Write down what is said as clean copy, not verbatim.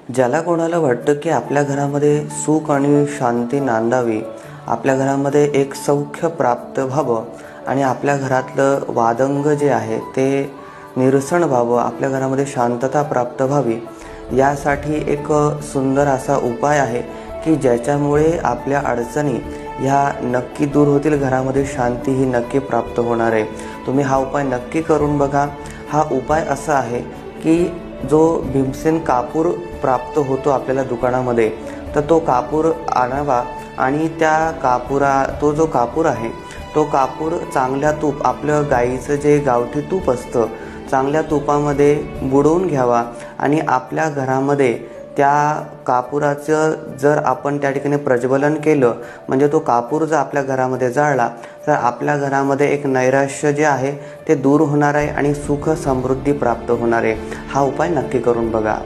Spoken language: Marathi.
ज्याला कोणाला वाटतं की आपल्या घरामध्ये सुख आणि शांती नांदावी, आपल्या घरामध्ये एक सौख्य प्राप्त व्हावं आणि आपल्या घरातलं वादंग जे आहे ते निरसन व्हावं, आपल्या घरामध्ये शांतता प्राप्त व्हावी, यासाठी एक सुंदर असा उपाय आहे की ज्याच्यामुळे आपल्या अडचणी ह्या नक्की दूर होतील, घरामध्ये शांती ही नक्की प्राप्त होणार आहे. तुम्ही हा उपाय नक्की करून बघा. हा उपाय असा आहे की जो भीमसेन कापूर प्राप्त होतो आपल्याला दुकानामध्ये, तर तो कापूर आणावा आणि तो जो कापूर आहे तो कापूर चांगल्या तूप, आपलं गाईचं जे गावठी तूप असतं, चांगल्या तुपामध्ये बुडवून घ्यावा आणि आपल्या घरामध्ये त्या कापुराचं जर आपण त्या ठिकाणी प्रज्वलन केलं, म्हणजे तो कापूर जर आपल्या घरामध्ये जाळला, तर आपल्या घरामध्ये एक नैराश्य जे आहे ते दूर होणार आहे आणि सुख समृद्धी प्राप्त होणार आहे. हा उपाय नक्की करून बघा.